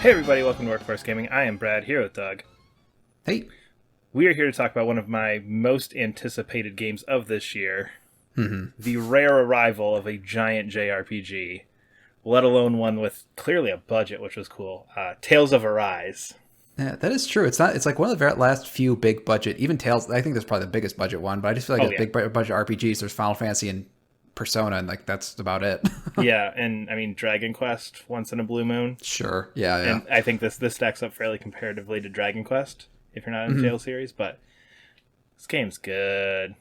Hey everybody, welcome to Workforce Gaming. I am Brad, here with Doug. Hey. We are here to talk about one of my most anticipated games of this year. Mm-hmm. The rare arrival of a giant JRPG, let alone one with clearly a budget, which was cool. Tales of Arise. Yeah, that is true. It's not. It's like one of the last few big budget. Even Tales. I think that's probably the biggest budget one. But I just feel like Oh it's yeah. big budget RPGs. There's Final Fantasy and Persona, and like that's about it. Yeah, and I mean Dragon Quest, once in a blue moon. Sure. Yeah. Yeah. And I think this stacks up fairly comparatively to Dragon Quest, if you're not in the Tales series, but this game's good.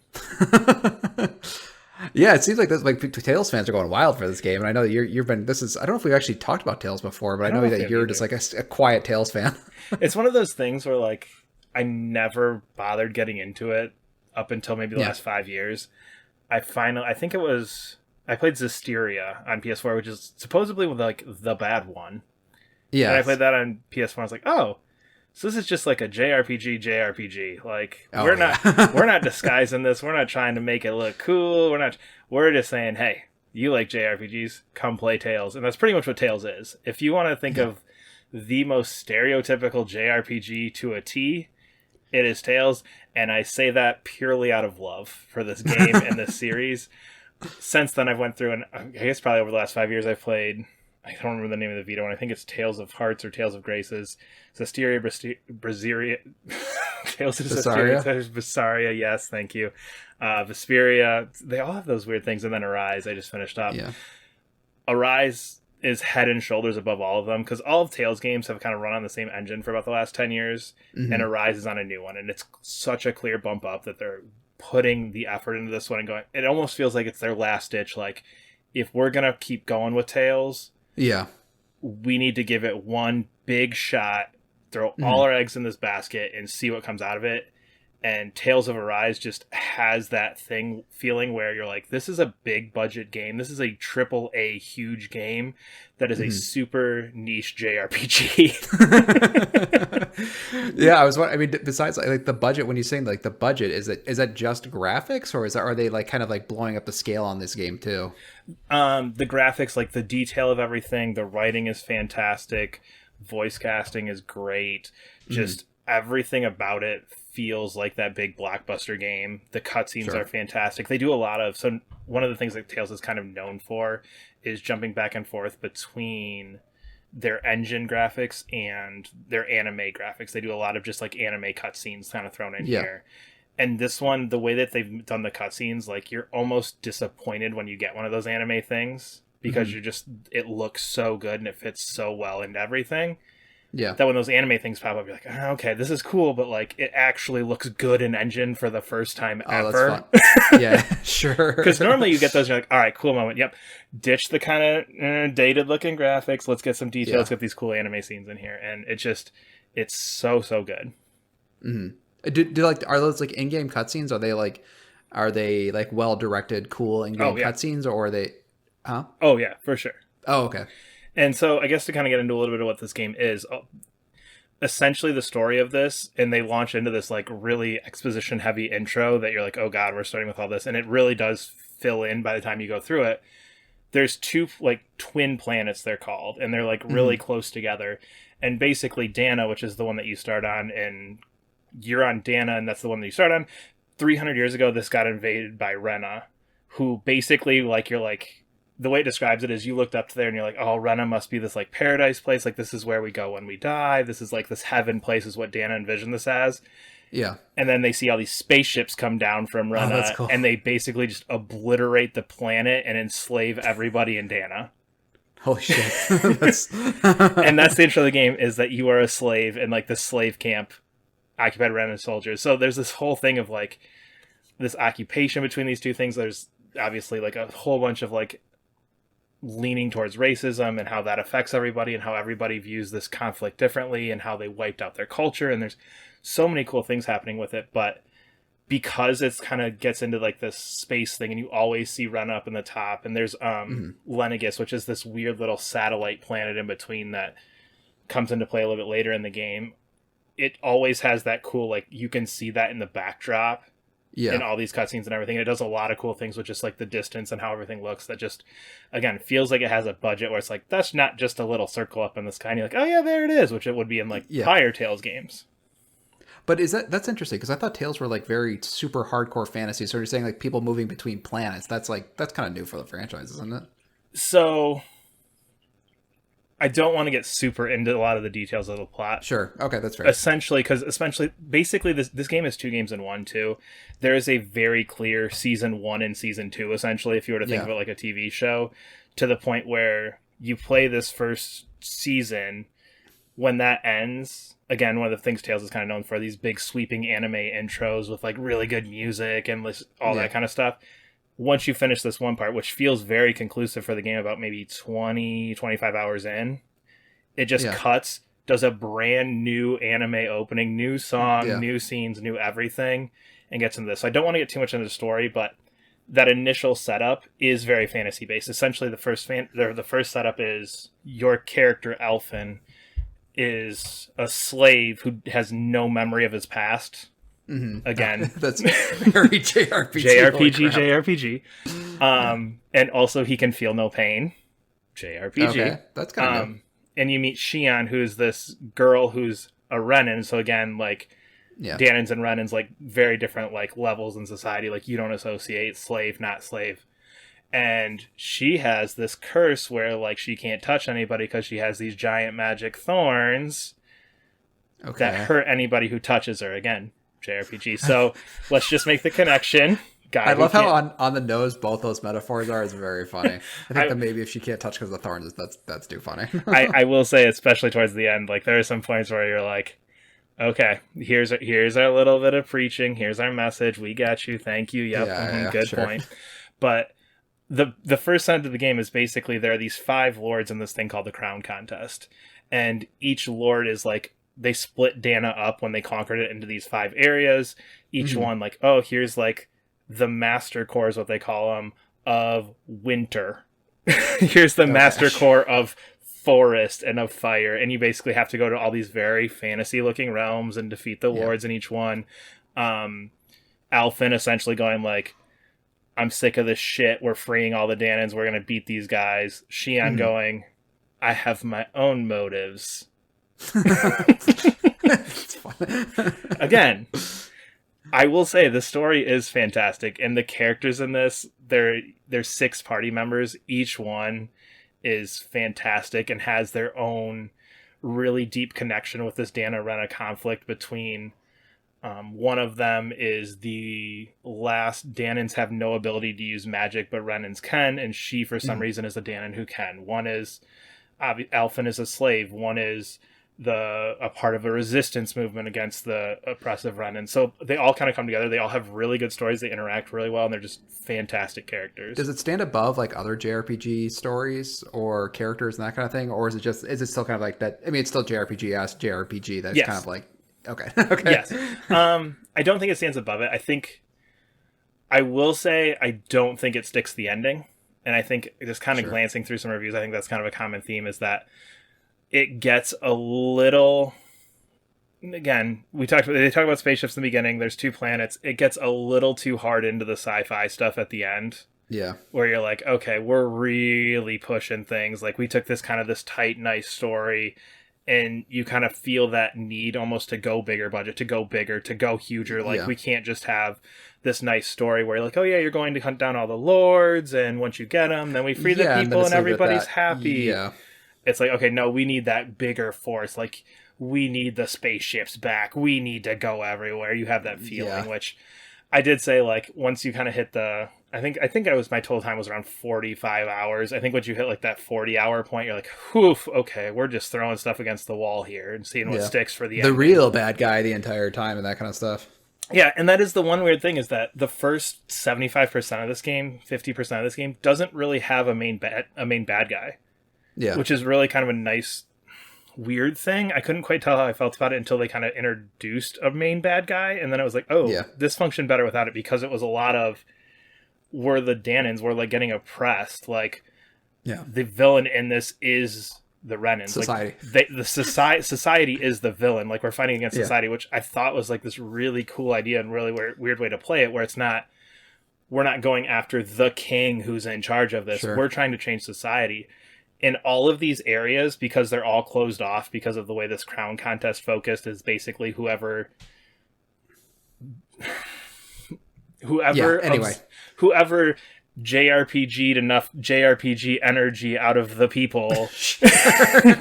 Yeah. It seems like this. Like Tales fans are going wild for this game, and I know that you've been. This is. I don't know if we've actually talked about Tales before, but I don't know know if we that have you're either. just like a quiet Tales fan. It's one of those things where, like, I never bothered getting into it up until maybe the Yeah. last 5 years. I think it was, I played Zisteria on PS4, which is supposedly like the bad one. Yeah. And I played that on PS4. I was like, oh, so this is just like a JRPG. Like, Oh, we're yeah. not we're not disguising this. We're not trying to make it look cool. We're just saying, hey, you like JRPGs, come play Tales. And that's pretty much what Tales is. If you want to think of the most stereotypical JRPG to a T, it is Tales. And I say that purely out of love for this game and this series. Since then, I've went through, and I guess probably over the last 5 years, I've played, I don't remember the name of the Vita one. I think it's Tales of Hearts or Tales of Graces. Zisteria, Braziria, Tales of Visaria? Zisteria, Visaria, yes, thank you. Vesperia, they all have those weird things. And then Arise, I just finished up. Yeah. Arise is head and shoulders above all of them, because all of Tales games have kind of run on the same engine for about the last 10 years, and Arise is on a new one, and it's such a clear bump up that they're putting the effort into this one and going, it almost feels like it's their last ditch, like, if we're gonna keep going with Tales, Yeah. we need to give it one big shot, throw all our eggs in this basket and see what comes out of it. And Tales of Arise just has that feeling where you're like, this is a big budget game. This is a triple A huge game that is a super niche JRPG. Yeah, I was wondering. I mean, besides like the budget, when you're saying like the budget, is that just graphics, or are they like kind of like blowing up the scale on this game too? The graphics, like the detail of everything, the writing is fantastic. Voice casting is great. Just everything about it feels like that big blockbuster game. The cutscenes Sure. are fantastic. They do a lot of, so one of the things that Tales is kind of known for is jumping back and forth between their engine graphics and their anime graphics. They do a lot of just like anime cutscenes kind of thrown in Yeah. here. And this one, the way that they've done the cutscenes, like, you're almost disappointed when you get one of those anime things, because it looks so good and it fits so well into everything, Yeah. that when those anime things pop up, you're like, oh, okay, this is cool, but like, it actually looks good in engine for the first time Oh, ever. that's fun. Yeah, sure. Because normally you get those, you're like, all right, cool moment. Yep, ditch the kind of dated looking graphics. Let's get some detail. Yeah. Let's get these cool anime scenes in here, and it's so good. Do like are those like in-game cutscenes? Are they like well directed, cool in-game Oh, yeah. cutscenes, or are they? Huh? Oh yeah, for sure. Oh, okay. And so I guess to kind of get into a little bit of what this game is, essentially the story of this, and they launch into this like really exposition heavy intro that you're like, oh god, we're starting with all this, and it really does fill in by the time you go through it. There's two like twin planets, they're called, and they're like really close together. And basically Dana, which is the one that you start on, and you're on Dana, and that's the one that you start on. 300 years ago, this got invaded by Rena, who basically, like, you're like, the way it describes it is you looked up to there and you're like, oh, Rena must be this like paradise place. Like, this is where we go when we die. This is like this heaven place is what Dana envisioned this as. Yeah. And then they see all these spaceships come down from Rena, that's cool. and they basically just obliterate the planet and enslave everybody in Dana. Holy shit. That's... And that's the intro of the game, is that you are a slave in like this slave camp occupied by Renan soldiers. So there's this whole thing of like this occupation between these two things. There's obviously like a whole bunch of like leaning towards racism and how that affects everybody and how everybody views this conflict differently and how they wiped out their culture. And there's so many cool things happening with it. But because it's kind of gets into like this space thing, and you always see Ren up in the top, and there's Lenegis, which is this weird little satellite planet in between that comes into play a little bit later in the game. It always has that cool, like, you can see that in the backdrop Yeah. in all these cutscenes and everything. It does a lot of cool things with just like the distance and how everything looks that just, again, feels like it has a budget where it's like, that's not just a little circle up in the sky. And you're like, oh yeah, there it is, which it would be in like Yeah. prior Tales games. But that's interesting because I thought Tales were like very super hardcore fantasy. So you're saying like people moving between planets. That's kind of new for the franchise, isn't it? So I don't want to get super into a lot of the details of the plot. Sure. Okay, that's fair. Basically, this game is 2 games in one too. There is a very clear season 1 and season 2, essentially, if you were to think of it like a TV show, to the point where you play this first season. When that ends, again, one of the things Tales is kind of known for, these big sweeping anime intros with like really good music and all that kind of stuff. Once you finish this one part, which feels very conclusive for the game, about maybe 25 hours in, it just cuts, does a brand new anime opening, new song, new scenes, new everything, and gets into this. So I don't want to get too much into the story, but that initial setup is very fantasy based. Essentially, the first setup is your character Elfin is a slave who has no memory of his past. Mm-hmm. Again, that's very JRPG. And also he can feel no pain. JRPG. Okay, that's kind of and you meet Xian, who's this girl who's a Renin. So again, like Danins and Renins, like very different like levels in society. Like you don't associate slave, not slave. And she has this curse where like she can't touch anybody because she has these giant magic thorns that hurt anybody who touches her. Again, JRPG. So let's just make the connection. I love how on the nose both those metaphors are. It's very funny. I think that maybe if she can't touch because of the thorns, that's too funny. I will say, especially towards the end, like there are some points where you're like, okay, here's our little bit of preaching. Here's our message. We got you. Thank you. Yep. Good point. But the first side of the game is basically there are these 5 lords in this thing called the Crown Contest. And each lord is like, they split Dana up when they conquered it into these 5 areas. Each one like, oh, here's like the master core is what they call them of winter. Here's the master core of forest and of fire. And you basically have to go to all these very fantasy looking realms and defeat the lords in each one. Alphen essentially going like, I'm sick of this shit. We're freeing all the Danins. We're going to beat these guys. Xian going, I have my own motives. It's fun. Again, I will say the story is fantastic. And the characters in this, they're 6 party members. Each one is fantastic and has their own really deep connection with this Dana-Rena conflict between... one of them is the last Danins have no ability to use magic, but Renins can, and she, for some reason, is a Danin who can. One is Alphen is a slave. One is a part of a resistance movement against the oppressive Renin. So they all kind of come together. They all have really good stories. They interact really well, and they're just fantastic characters. Does it stand above like other JRPG stories or characters and that kind of thing, or is it still kind of like that? I mean, it's still JRPG-esque JRPG. That's kind of like. Okay. Yes. I don't think it stands above it. I will say I don't think it sticks the ending. And I think just kind of glancing through some reviews, I think that's kind of a common theme is that it gets a little... Again, they talk about spaceships in the beginning. There's 2 planets. It gets a little too hard into the sci-fi stuff at the end. Yeah. Where you're like, okay, we're really pushing things. Like we took this tight, nice story, and you kind of feel that need almost to go bigger budget, to go bigger, to go huger. Like we can't just have this nice story where you're like, oh yeah, you're going to hunt down all the lords, and once you get them, then we free the people and everybody's happy. Yeah. It's like, okay, no, we need that bigger force. Like we need the spaceships back. We need to go everywhere. You have that feeling, which I did say, like, once you kind of hit the... I think my total time was around 45 hours. I think once you hit like that 40-hour point, you're like, whew, okay, we're just throwing stuff against the wall here and seeing what sticks for the end. The real bad guy the entire time and that kind of stuff. Yeah, and that is the one weird thing is that the first 75% of this game, 50% of this game, doesn't really have a main bad guy. Yeah. Which is really kind of a nice, weird thing. I couldn't quite tell how I felt about it until they kind of introduced a main bad guy, and then I was like, this functioned better without it, because it was a lot of... were the Danins were like getting oppressed. Like the villain in this is the Renans. Society. Like the society is the villain. Like we're fighting against society, which I thought was like this really cool idea and really weird way to play it, where it's not, we're not going after the king who's in charge of this. Sure. We're trying to change society. In all of these areas, because they're all closed off because of the way this crown contest focused, is basically whoever JRPG'd enough JRPG energy out of the people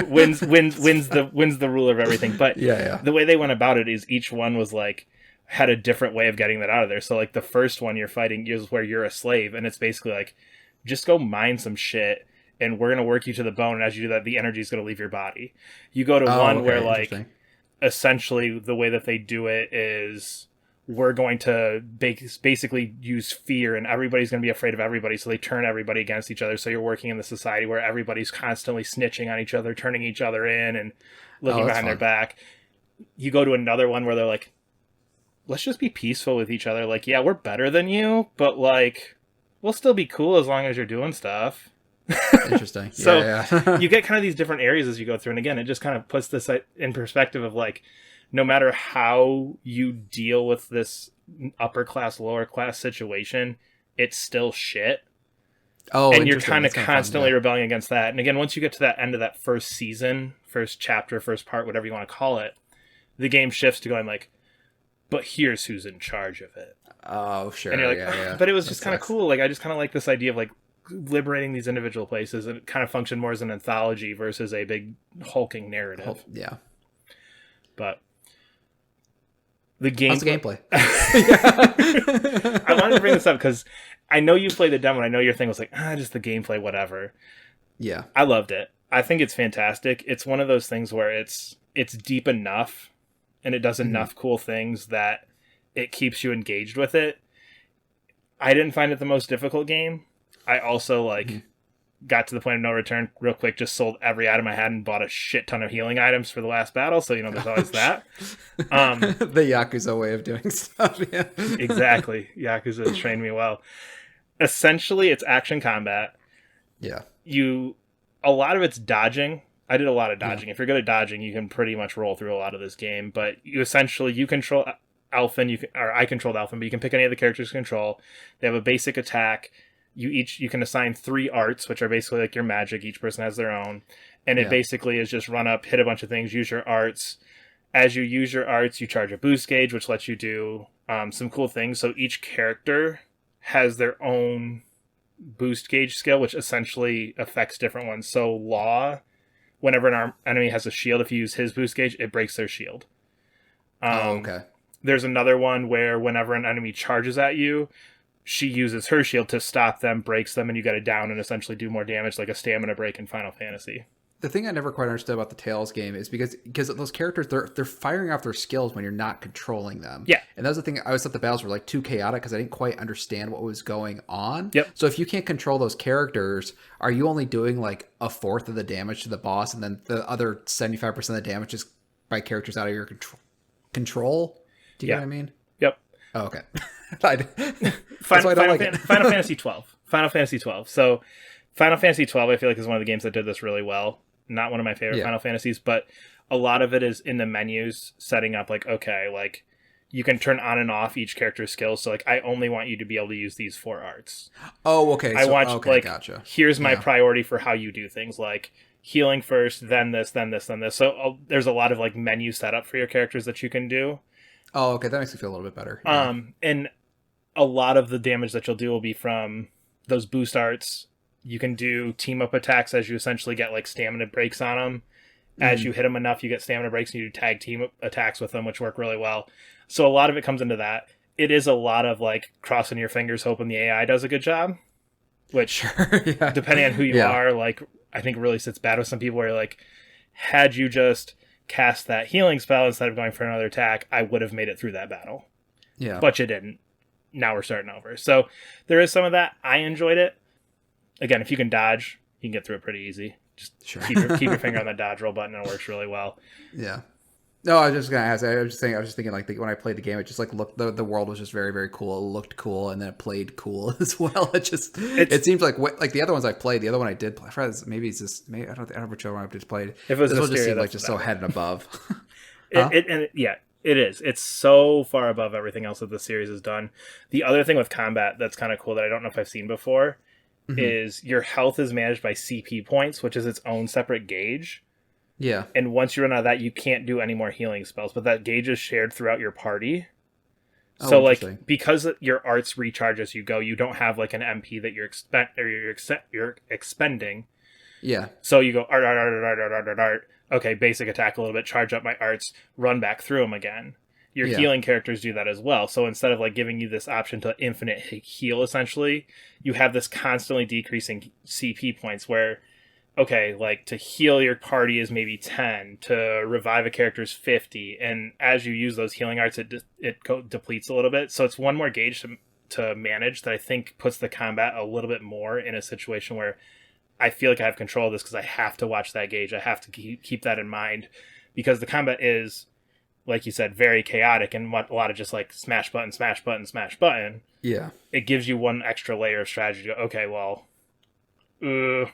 wins the ruler of everything. But the way they went about it is each one was like had a different way of getting that out of there. So like the first one you're fighting is where you're a slave, and it's basically like, just go mine some shit and we're gonna work you to the bone, and as you do that, the energy is gonna leave your body. You go to one where like essentially the way that they do it is, we're going to basically use fear, and everybody's going to be afraid of everybody, so they turn everybody against each other. So you're working in the society where everybody's constantly snitching on each other, turning each other in, and looking behind their back. You go to another one where they're like, let's just be peaceful with each other. Like, yeah, we're better than you, but like, we'll still be cool as long as you're doing stuff. Interesting. So you get kind of these different areas as you go through, and again, it just kind of puts this in perspective of like, no matter how you deal with this upper class, lower class situation, it's still shit. Oh, and you're kind of constantly rebelling against that. And again, once you get to that end of that first season, first chapter, first part, whatever you want to call it, the game shifts to going like, but here's who's in charge of it. Oh, sure. And you're like, but it was just kind of cool. Like, I just kind of like this idea of like liberating these individual places, and it kind of functioned more as an anthology versus a big hulking narrative. But the game. How's the gameplay? I wanted to bring this up because I know you played the demo, and I know your thing was like, just the gameplay, whatever. Yeah. I loved it. I think it's fantastic. It's one of those things where it's deep enough, and it does enough cool things that it keeps you engaged with it. I didn't find it the most difficult game. I also got to the point of no return real quick, just sold every item I had and bought a shit ton of healing items for the last battle. So, there's always that. The Yakuza way of doing stuff. Yeah. Exactly. Yakuza has trained me well. Essentially, it's action combat. Yeah. A lot of it's dodging. I did a lot of dodging. If you're good at dodging, you can pretty much roll through a lot of this game, but you control Alphen, I controlled Alphen, but you can pick any of the characters to control. They have a basic attack. You can assign 3 arts, which are basically like your magic. Each person has their own. And it basically is just run up, hit a bunch of things, use your arts. As you use your arts, you charge a boost gauge, which lets you do some cool things. So each character has their own boost gauge skill, which essentially affects different ones. So Law, whenever an enemy has a shield, if you use his boost gauge, it breaks their shield. There's another one where whenever an enemy charges at you, she uses her shield to stop them, breaks them, and you got to down and essentially do more damage, like a stamina break in Final Fantasy. The thing I never quite understood about the Tales game is because those characters, they're firing off their skills when you're not controlling them. Yeah. And that was the thing. I always thought the battles were like too chaotic because I didn't quite understand what was going on. Yep. So if you can't control those characters, are you only doing like a fourth of the damage to the boss, and then the other 75% of the damage is by characters out of your control? Do you know what I mean? Yep. Oh, okay. Final Fantasy 12. Final Fantasy 12. So Final Fantasy 12, I feel like, is one of the games that did this really well. Not one of my favorite Final Fantasies, but a lot of it is in the menus setting up like, okay, like you can turn on and off each character's skills. So like, I only want you to be able to use these 4 arts. Oh, okay. Gotcha. Here's my priority for how you do things, like healing first, then this, then this, then this. So there's a lot of like menu setup for your characters that you can do. Oh, okay. That makes me feel a little bit better. And a lot of the damage that you'll do will be from those boost arts. You can do team up attacks as you essentially get like stamina breaks on them. As you hit them enough, you get stamina breaks, and you do tag team attacks with them, which work really well. So a lot of it comes into that. It is a lot of like crossing your fingers, hoping the AI does a good job, which depending on who you are, like I think really sits bad with some people where you're like, had you just cast that healing spell instead of going for another attack, I would have made it through that battle. Yeah. But you didn't. Now we're starting over. So there is some of that. I enjoyed it. Again, if you can dodge, you can get through it pretty easy. Just keep your finger on the dodge roll button, and it works really well. Yeah. No, I was just gonna ask. I was just thinking like when I played the game, it just like looked the world was just very very cool. It looked cool, and then it played cool as well. It's It seems like like the other ones I played. The other one I did play. I forgot, maybe it's just maybe I don't know which other one I just played. if it was This one just Mysteria, seemed like that's just that so one. head and above. It, Huh? it and it, yeah, it is. It's so far above everything else that the series has done. The other thing with combat that's kind of cool that I don't know if I've seen before Hmm. is your health is managed by CP points, which is its own separate gauge. Yeah. And once you run out of that, you can't do any more healing spells. But that gauge is shared throughout your party. Oh, So like interesting. because your arts recharge as you go, you don't have like an MP that you're expending. Yeah. So you go art art art art art art art art. Okay, basic attack a little bit, charge up my arts, run back through them again. Your Yeah. healing characters do that as well. So instead of like giving you this option to infinite heal, essentially, you have this constantly decreasing CP points where okay, like to heal your party is maybe 10, to revive a character is 50, and as you use those healing arts, it depletes a little bit. So it's one more gauge to manage that I think puts the combat a little bit more in a situation where I feel like I have control of this because I have to watch that gauge. I have to keep that in mind because the combat is, like you said, very chaotic and a lot of just like smash button, smash button, smash button. Yeah. It gives you one extra layer of strategy. Okay, well, do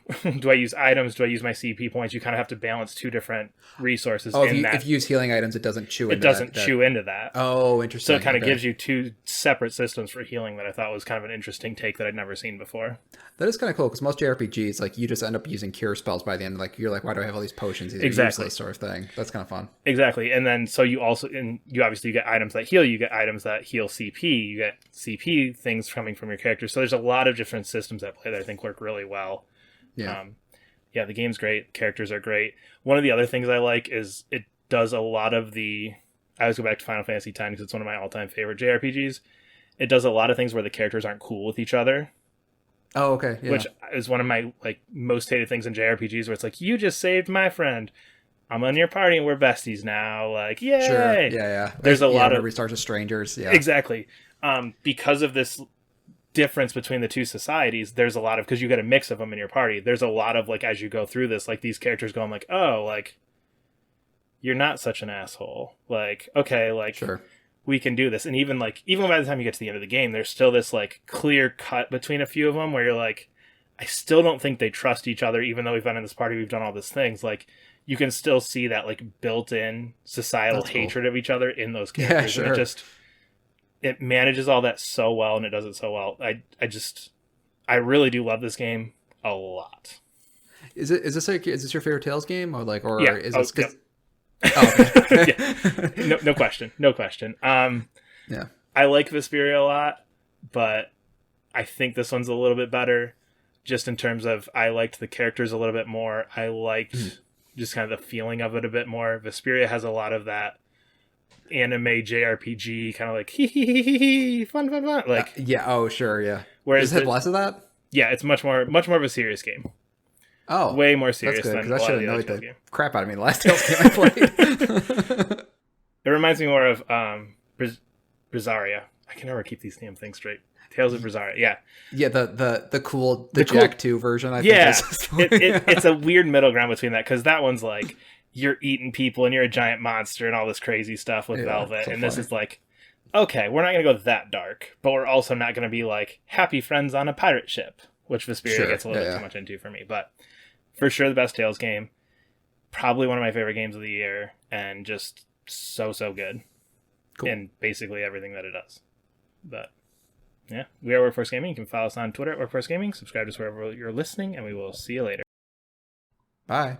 I use items? Do I use my CP points? You kind of have to balance two different resources Oh, if in if that. you use healing items, it doesn't chew It into doesn't that. chew into that. Oh, So it interesting. kind of Okay. gives you two separate systems for healing that I thought was kind of an interesting take that I'd never seen before. That is kind of cool because most JRPGs, like you just end up using cure spells by the end. Like you're like, why do I have all these potions? These are Exactly. useless, sort of thing. That's kind of fun. Exactly. And then so you also and you obviously get items that heal, you get items that heal CP, you get CP things coming from your character. So there's a lot of different systems at play that I think work really well. Yeah. Um, yeah, the game's great. Characters are great. One of the other things I like is it does a lot of the. I always go back to Final Fantasy X because it's one of my all-time favorite JRPGs. It does a lot of things where the characters aren't cool with each other, Oh, okay. Yeah. which is one of my like most hated things in JRPGs, where it's like you just saved my friend. I'm on your party and we're besties now. Like, Sure. yay! Yeah. Yeah. There's a Yeah. lot of Whenever he starts with strangers. Yeah. exactly because of this difference between the two societies. There's a lot of because you get a mix of them in your party. There's a lot of like as you go through this, like these characters going like, oh, like you're not such an asshole. Like, okay, like Sure. we can do this. And even like even by the time you get to the end of the game, there's still this like clear cut between a few of them where you're like, I still don't think they trust each other, even though we've been in this party, we've done all these things. Like you can still see that like built-in societal That's cool. hatred of each other in those Yeah. characters, and it Sure. just it manages all that so well, and it does it so well. I really do love this game a lot. Is this your favorite Tales game or like or Yeah. is Oh, this? yep. Oh, okay. Yeah. No question. No question. Yeah. I like Vesperia a lot, but I think this one's a little bit better just in terms of I liked the characters a little bit more. I liked just kind of the feeling of it a bit more. Vesperia has a lot of that anime JRPG kind of like hee fun like Yeah. Oh, sure. Yeah. whereas Does it have less of that? yeah, it's much more of a serious game. Oh, Way more that's serious good than because a that lot should of have the other annoyed Tales the games. crap out of me the last Tales game I played. It reminds me more of Brizaria. I can never keep these damn things straight. Tales of Brizaria. Yeah. Yeah, the cool The cool- Jack 2 version. I Yeah. think It's a weird middle ground between that because that one's like you're eating people and you're a giant monster and all this crazy stuff with Yeah, Velvet. so And this funny. is like, okay, we're not going to go that dark, but we're also not going to be like happy friends on a pirate ship, which Vesperia Sure, gets a little bit too much into for me. But for sure, the best Tales game. Probably one of my favorite games of the year and just so good Cool. in basically everything that it does. But yeah, we are Workforce Gaming. You can follow us on Twitter at Workforce Gaming. Subscribe to us wherever you're listening, and we will see you later. Bye.